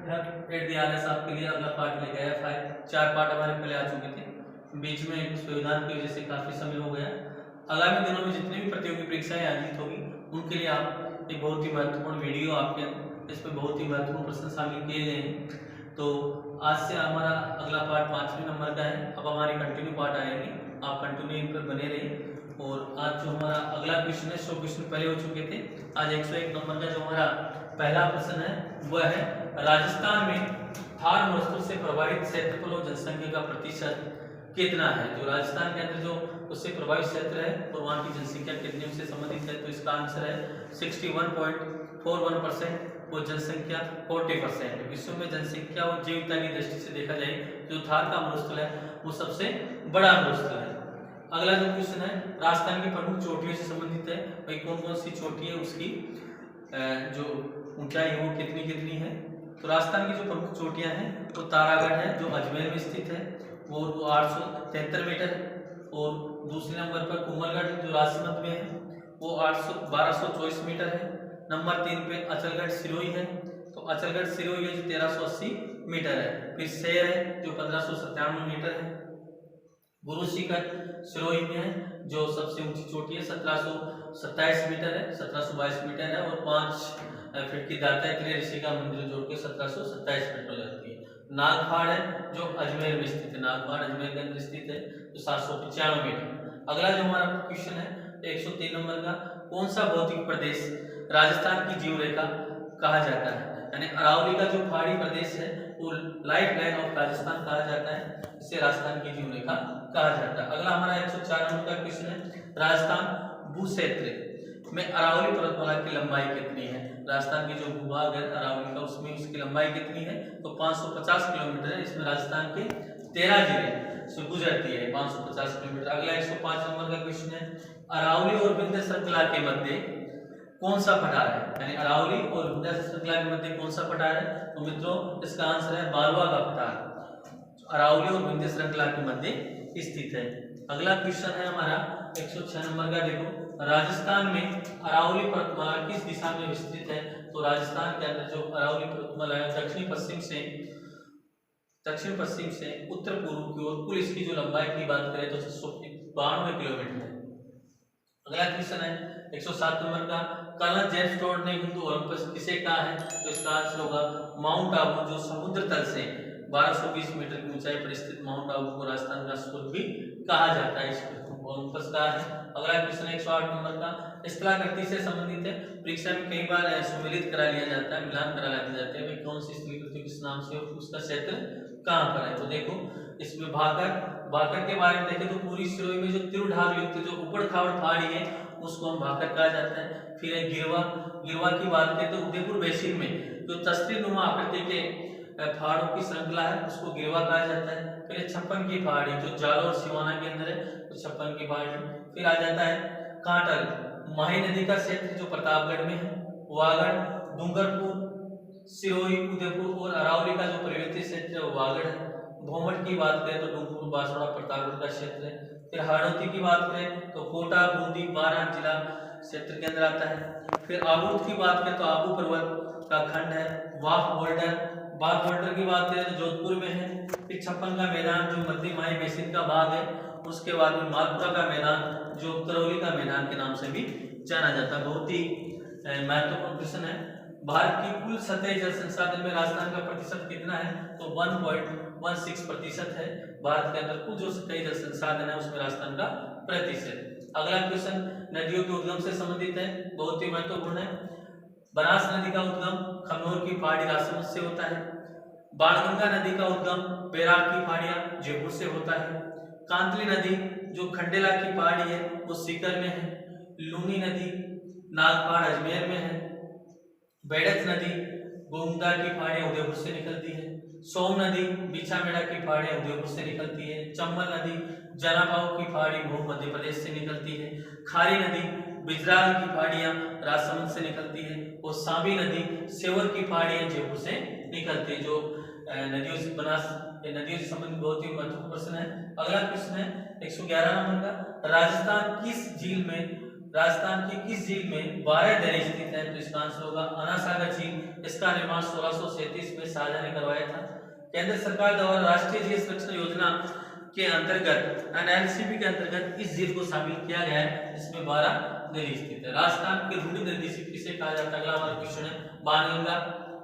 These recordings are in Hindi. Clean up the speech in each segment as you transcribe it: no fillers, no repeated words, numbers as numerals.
एट दी आर एस आपके लिए अगला पार्ट लेके आया। 4 पार्ट हमारे पहले आ चुके थे, बीच में कुछ व्यवधान की वजह से काफी समय हो गया। आगामी दिनों में जितनी भी प्रतियोगी परीक्षाएं आयोजित होगी उनके लिए आप एक बहुत ही महत्वपूर्ण वीडियो आपके इसमें बहुत ही महत्वपूर्ण प्रश्न शामिल किए गए हैं। तो आज से हमारा अगला पार्ट 5वें नंबर का है। अब हमारी कंटिन्यू पार्ट आएगी, आप कंटिन्यू इन पर बने रहिए। और आज जो हमारा अगला क्वेश्चन है 100 क्वेश्चन पहले हो चुके थे, आज 101 नंबर का जो हमारा पहला प्रश्न है वह है राजस्थान में थार मरुस्थल से प्रभावित क्षेत्रफल और जनसंख्या का प्रतिशत कितना है। जो राजस्थान के अंदर जो उससे प्रभावित क्षेत्र है और वहाँ की जनसंख्या कितनी उससे संबंधित है, तो इसका आंसर है 61.41% और जनसंख्या 40%। विश्व में जनसंख्या और जैव विविधता की दृष्टि से देखा जाए जो थार का मरुस्थल है वो सबसे बड़ा मरुस्थल है। अगला जो क्वेश्चन है राजस्थान की प्रमुख चोटियों से संबंधित है, भाई कौन कौन सी चोटी है उसकी जो ऊंचाई है वो कितनी कितनी है। तो राजस्थान की जो प्रमुख चोटियां हैं वो तारागढ़ है जो अजमेर में स्थित है वो 873 मीटर है। और दूसरे नंबर पर कुंभलगढ़ जो राजसमंद में है वो 1224 मीटर है। नंबर 3 पे अचलगढ़ सिरोही है, तो अचलगढ़ सिरोही है जो 1380 मीटर है। फिर शेर है जो 1597 मीटर है। गुरु शिखर सिरोही में है जो सबसे ऊंची चोटी है 1727 मीटर है, 1722 मीटर है। और 5 फीट की दातात्रेय ऋषि का मंदिर जोड़ के 1727 फीट हो जाती है। नागपाड़ है जो अजमेर में स्थित है, नागपाड़ अजमेर के अंदर स्थित है तो 795 मीटर। अगला जो हमारा क्वेश्चन है 103 नंबर का, कौन सा भौतिक प्रदेश राजस्थान की जीव रेखा कहा जाता है। यानी अरावली का जो पहाड़ी प्रदेश है वो लाइफ लाइन ऑफ राजस्थान कहा जाता है, इसे राजस्थान की जीव रेखा कहा जाता है। अगला हमारा 104 नंबर का क्वेश्चन है राजस्थान भू क्षेत्र में अरावली पर्वतमाला की लंबाई कितनी है। राजस्थान की जो भूभाग है अरावली का उसमें उसकी लंबाई कितनी है, तो 550 किलोमीटर है। इसमें राजस्थान के 13 जिले से गुजरती है 550 किलोमीटर। अगला 105 नंबर का क्वेश्चन है अरावली और विंध्य श्रृंखला के मध्य कौन सा पठार है। यानी अरावली और विंध्य श्रृंखला के मध्य कौन सा पठार है, तो मित्रों इसका आंसर है मालवा का पठार, अरावली और विंध्य श्रृंखला के मध्य स्थित है। अगला क्वेश्चन है हमारा 106 नंबर का, देखो राजस्थान में अरावली पर्वतमाला किस दिशा में विस्तृत है। तो राजस्थान के अंदर जो अरावली पर्वतमाला है दक्षिण पश्चिम से उत्तर पूर्व की ओर कुल इसकी जो लंबाई की बात करें तो 692 किलोमीटर है। अगला क्वेश्चन है 107 नंबर का, कर्नल जेम्स टोड ने हिंदू ओलंपस किसे कहा है। तो इसका आंसर होगा माउंट आबू, जो समुद्र तल से 1220 मीटर की ऊंचाई पर स्थित माउंट आबू को राजस्थान का स्वर्ग भी कहा जाता है, इस ओलंपस का है। अगला क्वेश्चन है 108 नंबर का, स्थलाकृति से संबंधित है, परीक्षा में कई बार सम्मिलित करा लिया जाता है, मिलान करा लिया जाता है, कौन सी स्थलाकृति किस नाम से उसका क्षेत्र कहाँ पर है। तो देखो इसमें भाकर के बारे में देखें तो पूरी सिरोही में जो तिरुढाल युक्त जो उबड़ खाबड़ पहाड़ी है उसको हम भाकर कहा जाता है। फिर है गिरवा की बात करें तो उदयपुर बेसिन में जो तस्वीर नुमा आकृति के पहाड़ों की श्रृंखला है उसको गिरवा कहा जाता है। फिर छप्पन की पहाड़ी जो जालोर और सिवाना के अंदर है तो छप्पन की पहाड़ी। फिर आ जाता है कांटल, माही नदी का क्षेत्र जो प्रतापगढ़ में है, वागड़, डूंगरपुर, सिरोही, उदयपुर और अरावली का जो पर्वतीय क्षेत्र है वो वागड़ है। भोमट की बात करें तो डूंगरपुर, बांसवाड़ा, प्रतापगढ़ का क्षेत्र है। फिर हाड़ौती की बात करें तो कोटा, बूंदी, बारां जिला क्षेत्र के अंदर आता है। फिर आबूद की बात करें तो आबू पर्वत का खंड है। बाघ बोल्डर की बात करें तो जोधपुर में है। फिर छप्पन का मैदान जो मध्य माही बेसिन का भाग है। उसके बाद में मालपुरा का मैदान जो करौली का मैदान के नाम से भी जाना जाता है। बहुत ही महत्वपूर्ण क्वेश्चन है। भारत की कुल सतही जल संसाधन में राजस्थान का प्रतिशत कितना है, तो 1.16% है। भारत के अंदर कुल जो सतही जल संसाधन है उसमें राजस्थान का प्रतिशत। अगला क्वेश्चन नदियों के उद्गम से संबंधित है, बहुत ही महत्वपूर्ण है। बनास नदी का उद्गम खमनोर की पहाड़ी राजसमंद से होता है। बाणगंगा नदी का उद्गम बैराग की पहाड़ियां जयपुर से होता है। कांतली नदी जो खंडेला की पहाड़ी है वो सीकर में है। लूनी नदी नागपाड़ अजमेर में है। बेड़च नदी गोमुदा की पहाड़ियां उदयपुर से निकलती है। सोम नदी बिछामेड़ा की पहाड़ियां उदयपुर से निकलती है। चंबल नदी जनापाव की पहाड़ी भू मध्य प्रदेश से निकलती है। खारी नदी बिजराल की पहाड़ियां राजसमंद से निकलती है। और सांबी नदी सेवर की पहाड़ियां जयपुर से निकलती है। जो नदियों से संबंधित बहुत ही महत्वपूर्ण प्रश्न है। अगला प्रश्न है 111 नंबर का, राजस्थान किस झील में राजस्थान की किस झील में 12 दरे स्थित है? तो इसका आंसर होगा अनासागर झील। इसका निर्माण 1637 में शाहजहां ने करवाया था। केंद्र सरकार द्वारा राष्ट्रीय झील संरक्षण योजना के अंतर्गत एनएलसीबी के अंतर्गत इस झील को शामिल किया गया है, जिसमें 12 नदी स्थित है। राजस्थान की रुड़ित नदी से किसे कहा जाता है? अगला हमारा क्वेश्चन है बाणगंगा।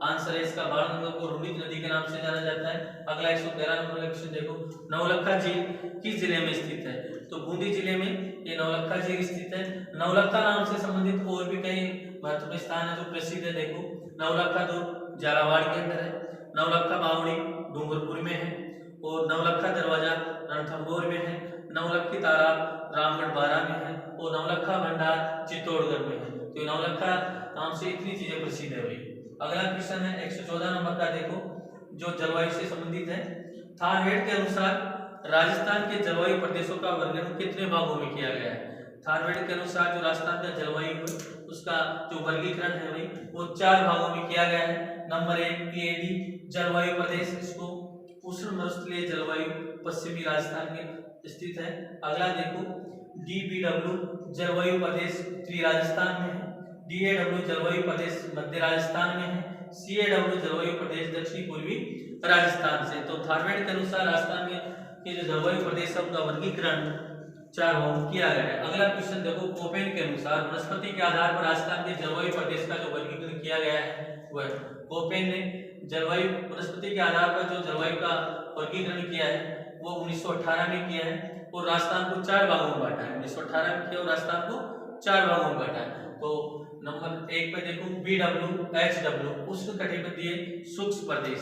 आंसर है इसका बाणगंगा को रुड़ित नदी के नाम से जाना जाता है। अगला 113 नंबर का क्वेश्चन देखो, नवलखा झील किस जिले में स्थित है? तो बूंदी जिले में ये नवलखा झील स्थित है। नवलखा नाम से संबंधित और भी कई महत्वपूर्ण स्थान है जो प्रसिद्ध है। देखो, नवलखा दुर्ग झालावाड़ के अंदर है, नवलखा बावड़ी डूंगरपुर में है, और नवलखा दरवाजा रणथंभौर में है, नवलखी तालाब रामगढ़ बारा में है, और नवलखा भंडार चित्तौड़गढ़ में है। तो नवलखा नाम से इतनी चीजें प्रसिद्ध है भाई। अगला क्वेश्चन है 114 नंबर का, देखो जो जलवायु से संबंधित है। थारवेड के अनुसार राजस्थान के जलवायु प्रदेशों का वर्गीकरण कितने भागों में किया गया है? थारवेड के अनुसार जो राजस्थान का जलवायु है उसका जो वर्गीकरण है भाई वो 4 भागों में किया गया है। नंबर 1 पीएडी जलवायु प्रदेश, इसको उष्ण मरुस्थलीय जलवायु पश्चिमी राजस्थान में स्थित है। अगला देखो डीबीडब्ल्यू जलवायु प्रदेश उत्तरी राजस्थान में है, डीएडब्ल्यू जलवायु प्रदेश मध्य राजस्थान में है, सीएडब्ल्यू जलवायु प्रदेश दक्षिणी पूर्वी राजस्थान से। तो थारवेड के अनुसार राजस्थान में के जो जलवायु प्रदेश है उनका वर्गीकरण 4 भागों में किया गया है। अगला क्वेश्चन देखो, कोपेन के अनुसार वनस्पति के आधार पर राजस्थान के जलवायु प्रदेश का जो वर्गीकरण किया गया है वह कोपेन ने जलवायु वनस्पति के आधार पर जो जलवायु का वर्गीकरण किया है वो 1918 में किया है, और राजस्थान को 4 भागों में बांटा है। 1918 में किया और राजस्थान को 4 भागों में बांटा है। तो नंबर 1 पे देखो BWHW उष्णकटिबंधीय शुष्क प्रदेश,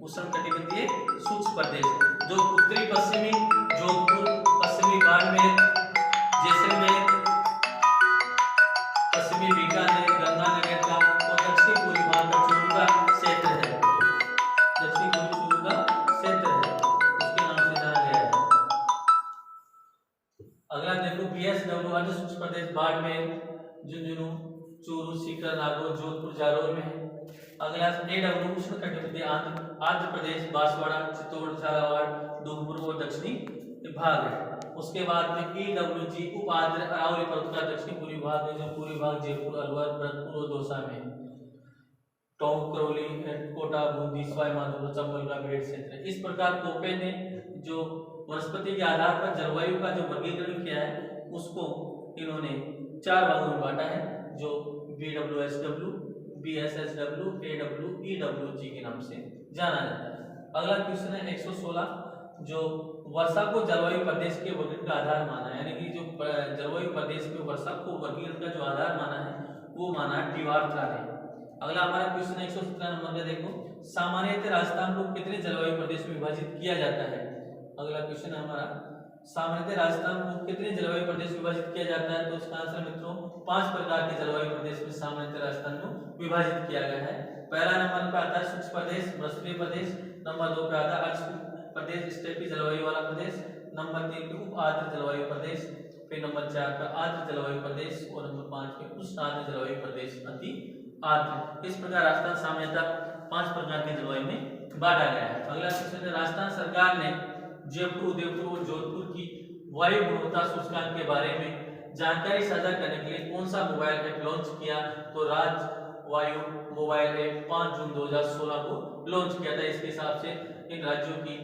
उष्णकटिबंधीय शुष्क प्रदेश जो उत्तरी पश्चिमी जोधपुर, पश्चिमी बाड़मेर, जैसलमेर, पश्चिमी बीकानेर, गंगानगर का और दक्षिणी पूर्वी भाग का चूरू का क्षेत्र है, दक्षिणी पूर्वी चूरू का क्षेत्र है, उसके नाम से जाना गया है। अगला देखो BSW अर्ध शुष्क प्रदेश बाड़मेर, झुंझुनू, चूरू, सीकर, नागौर, जोधपुर, जालौर में है। अगला AW उष्णकटिबंधीय आंध्र प्रदेश, बांसवाड़ा, चित्तौड़, झालावाड़, डूंगरपुर और दक्षिणी भाग है। उसके बाद में EWG उप आंध्र अरावली पर्वत का दक्षिणी पूर्वी भाग है, जो पूर्वी भाग जयपुर, अलवर, भरतपुर और दौसा में है। टोंक, करौली, कोटा, बूंदी, सवाई माधोपुर, चंबल का बेड़ क्षेत्र है। इस प्रकार कोपेन ने जो वनस्पति के आधार पर जलवायु का जो वर्गीकरण किया है उसको इन्होंने 4 भागों में बांटा है, जो BWHW, BSSW, AW, EWG के नाम से जाना जाता है। अगला क्वेश्चन है 116, जो वर्षा को जलवायु प्रदेश के वर्गीकरण का आधार माना है, यानी कि जो जलवायु प्रदेश में वर्षा को वर्गीकरण का जो आधार माना है वो माना टिवार्थरा ने। अगला हमारा क्वेश्चन 117 नंबर का देखो, सामान्यतः राजस्थान को कितने जलवायु प्रदेश में विभाजित किया जाता है? अगला क्वेश्चन है हमारा, सामान्यतः राजस्थान को कितने जलवायु प्रदेश में विभाजित किया जाता है? तो इसका आंसर मित्रों 5 प्रकार के जलवायु प्रदेश में सामान्यतः राजस्थान को विभाजित किया गया है। पहला नंबर पर आता है शुष्क प्रदेश, मरुस्थलीय प्रदेश। नंबर 2 पे आता है अर्ध प्रदेश, स्टेपी जलवायु वाला प्रदेश। नंबर 3 पे उप आर्द्र जलवायु प्रदेश। फिर नंबर 4 पे आर्द्र जलवायु प्रदेश, और नंबर 5 पे उष्ण आर्द्र जलवायु प्रदेश अति आर्द्र। इस प्रकार राजस्थान सामान्यतः 5 प्रकार के जलवायु में बांटा गया है। अगला क्वेश्चन है, राजस्थान सरकार ने जयपुर, उदयपुर और जोधपुर की वायु गुणवत्ता सूचकांक के बारे में जानकारी साझा करने के लिए कौन सा मोबाइल ऐप लॉन्च किया? तो राज्य वायु मोबाइल ऐप 5 जून 2016 को लॉन्च किया था। इसके हिसाब से इन राज्यों की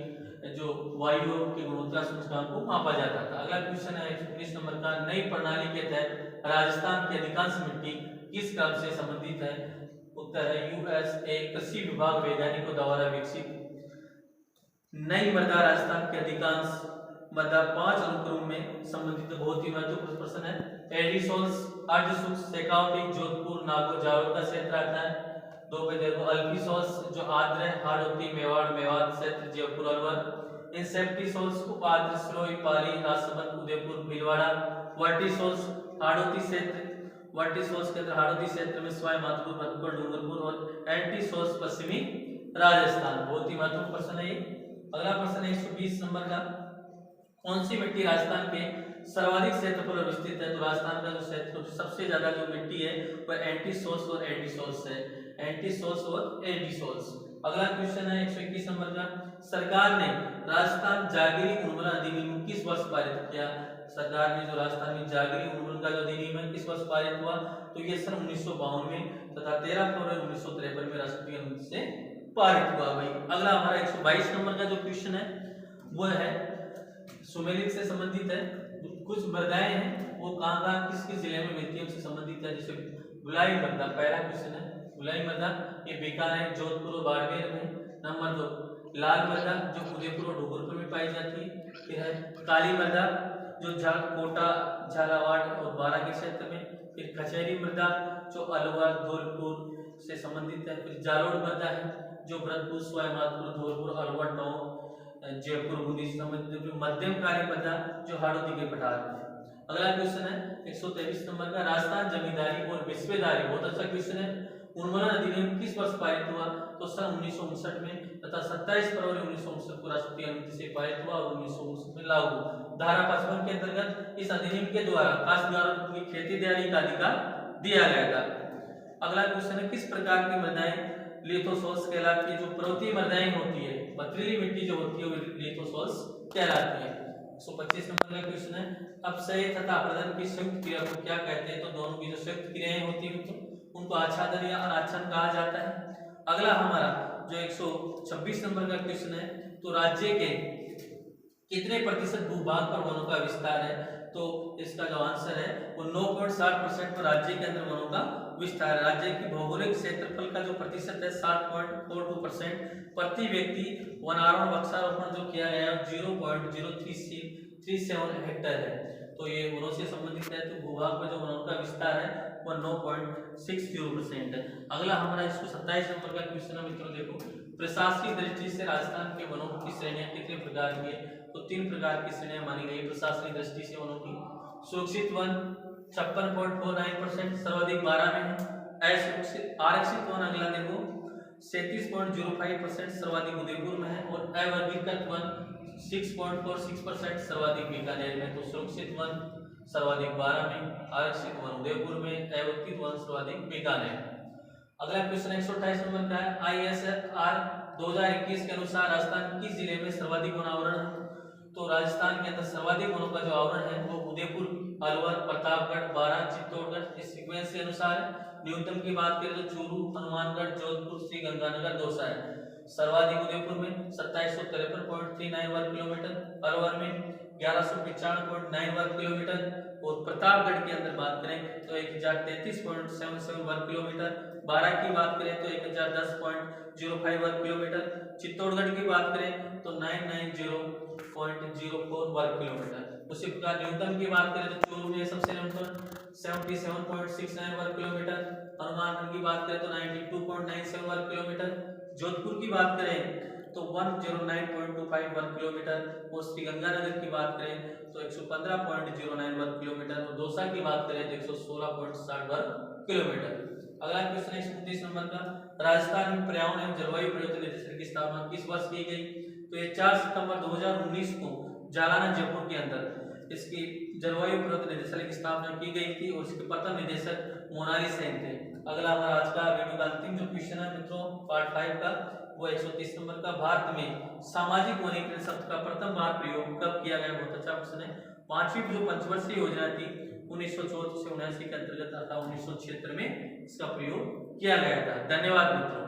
जो वायु की गुणवत्ता सूचकांक को मापा जाता था। अगला क्वेश्चन है 119 नंबर का, नई प्रणाली के तहत राजस्थान की अधिकांश मिट्टी किस क्रम से संबंधित है? उत्तर है USA कृषि विभाग वैज्ञानिकों द्वारा विकसित नई मृदा राजस्थान के अधिकांश मृदा 5 अनुक्रम में संबंधित बहुत ही महत्वपूर्ण प्रश्न है। एडिसोल्स अर्धशुष्क शेखावटी जोधपुर, नागौर, जालौर का क्षेत्र आता है। 2 पे देखो अल्पीसोल्स जो आर्द्र है हाड़ौती, मेवाड़, मेवात क्षेत्र, जयपुर, अलवर। इंसेप्टिसोल्स उप आर्द्र सिरोही, पाली, राजसमंद, उदयपुर, भीलवाड़ा। वर्टिसोल्स हाड़ौती क्षेत्र, वर्टिसोल्स के अंदर हाड़ौती क्षेत्र में सवाई माधोपुर, भरतपुर, डूंगरपुर। और एंटीसोल्स पश्चिमी राजस्थान। बहुत ही महत्वपूर्ण प्रश्न है ये। अगला प्रश्न 120 नंबर का, कौन सी मिट्टी राजस्थान के सर्वाधिक क्षेत्रफल पर विस्तृत है? तो राजस्थान का जो क्षेत्र सबसे ज्यादा जो मिट्टी है वह एंटीसोल्स और एडिसोल्स है, एंटीसोल्स और एडिसोल्स। अगला क्वेश्चन है 121 नंबर का, सरकार ने राजस्थान जागीरी उर्वरा अधिनियम किस वर्ष पारित किया? सरकार ने जो राजस्थान में जागरी उन्मूलन का जो अधिनियम है किस वर्ष पारित हुआ, तो ये सन 1952 में तथा 13 फरवरी 1953 में राष्ट्रपति अनुमति से पारित हुआ भाई। अगला हमारा 122 नंबर का जो क्वेश्चन है वो है सुमेलित से संबंधित है। कुछ मृदाएं हैं वो कहाँ किस किस जिले में मिलती है उससे संबंधित है। जैसे गुलाई मृदा, पहला क्वेश्चन है गुलाई मृदा, ये बीकानेर, जोधपुर और बाड़मेर में। नंबर 2 लाल मृदा जो उदयपुर और डूंगरपुर में पाई जाती है। फिर है काली मृदा जो कोटा, झालावाड़ और बारा के क्षेत्र में। फिर कचहरी मृदा जो अलवर, धौलपुर से संबंधित है। फिर जालोर मृदा है जो भरतपुर, सवाईमाधोपुर, धौलपुर, अलवर टाउन, जयपुर, बूंदी से संबंधित। मध्यम काली मृदा जो हाड़ौती के पठार में। अगला क्वेश्चन है 123 नंबर का राजस्थान जमींदारी और विस्वेदारी, बहुत अच्छा क्वेश्चन है। उन्मूलन अधिनियम किस वर्ष पारित हुआ, तो सन 1959 में तथा 27 फरवरी 1959 को राष्ट्रपति अनुमति से पारित हुआ और 1959 में लागू। धारा 55 के अंतर्गत इस अधिनियम के द्वारा काश्तकारों को खेती दिहाड़ी का अधिकार दिया गया था। अगला क्वेश्चन है किस प्रकार की मृदाएं लिथोसॉल्स कहलाती है। जो पर्वतीय मृदाएं होती है, पथरीली मिट्टी जो होती है वो लिथोसॉल्स कहलाती है। 125 नंबर का क्वेश्चन है अपक्षय तथा अपरदन की संयुक्त क्रिया को क्या कहते हैं, तो दोनों की जो संयुक्त क्रियाएं होती है उनको आच्छादन या अनाच्छादन कहा जाता है। अगला हमारा जो 126 नंबर का क्वेश्चन है तो राज्य के कितने प्रतिशत भूभाग पर वनों का विस्तार है, तो इसका जो आंसर है वो 9.60% पर राज्य के अंदर वनों का विस्तार। राज्य की भौगोलिक क्षेत्रफल का जो प्रतिशत है 60.42%। प्रति व्यक्ति वनारोहण वृक्षारोपण जो किया गया है 0.037 हेक्टेयर है, तो ये वनों से संबंधित है। तो भूभाग पर जो वनों का विस्तार है वह 9.60% है। अगला हमारा 127 नंबर का क्वेश्चन है मित्रों, देखो प्रशासनिक दृष्टि से राजस्थान के वनों की श्रेणियां कितने प्रकार की है, तो 3 प्रकार की श्रेणियां मानी गई प्रशासनिक दृष्टि से वनों की। सुरक्षित वन 56.49% सर्वाधिक 12 में है। आरक्षित वन अगला देखो 37.05% सर्वाधिक उदयपुर में है। और अवर्गीकृत वन 6.46% सर्वाधिक बीकानेर में। तो सुरक्षित वन सर्वाधिक 12 में, आरक्षित वन उदयपुर में, अवर्गीकृत वन सर्वाधिक बीकानेर। अगला क्वेश्चन 128 नंबर का है ISR 2021 के अनुसार राजस्थान किस जिले में सर्वाधिक वन आवरण है, तो राजस्थान के अंदर सर्वाधिक वनों का जो आवरण है वो उदयपुर, अलवर, प्रतापगढ़, बारा, चित्तौड़गढ़ इस सीक्वेंस के अनुसार है। न्यूनतम की बात करें तो चूरू, हनुमानगढ़, जोधपुर, श्री गंगानगर, दौसा है। सर्वाधिक उदयपुर में 2753.39 वर्ग किलोमीटर, अलवर में 1195.9 वर्ग किलोमीटर और प्रतापगढ़ के अंदर बात करें तो 1033.77 वर्ग किलोमीटर। बारा की बात करें तो 1010.05 वर्ग किलोमीटर। चित्तौड़गढ़ की बात करें तो 990.04 वर्ग किलोमीटर। उसी प्रकार न्यूनतम की बात करें तो चूरू में सबसे न्यूनतम 77.69 वर्ग किलोमीटर। हनुमानगढ़ की बात करें तो 92.97 वर्ग किलोमीटर। जोधपुर की बात करें तो 109.25 वर्ग किलोमीटर और श्री गंगानगर की बात करें तो 115.09 वर्ग किलोमीटर और दौसा की बात करें तो 116.60 वर्ग किलोमीटर। अगला क्वेश्चन 129 नंबर का राजस्थान में पर्यावरण एवं जलवायु परिवर्तन निदेशालय की स्थापना किस वर्ष की गई, तो ये 4 सितंबर 2019 को जालाना जयपुर के अंदर इसकी जलवायु परिवर्तन निदेशालय की स्थापना की गई थी और इसके प्रथम निदेशक मोनाली सेन थे। अगला हमारा आज का वीडियो का अंतिम जो क्वेश्चन है मित्रों पार्ट 5 का वो 130 नंबर का भारत में सामाजिक वनीकरण शब्द का प्रथम बार प्रयोग कब किया गया, बहुत अच्छा क्वेश्चन है। 5वीं जो पंचवर्षीय योजना थी 1974 से 79 के अंतर्गत था, 1976 में इसका प्रयोग किया गया था। धन्यवाद मित्रों।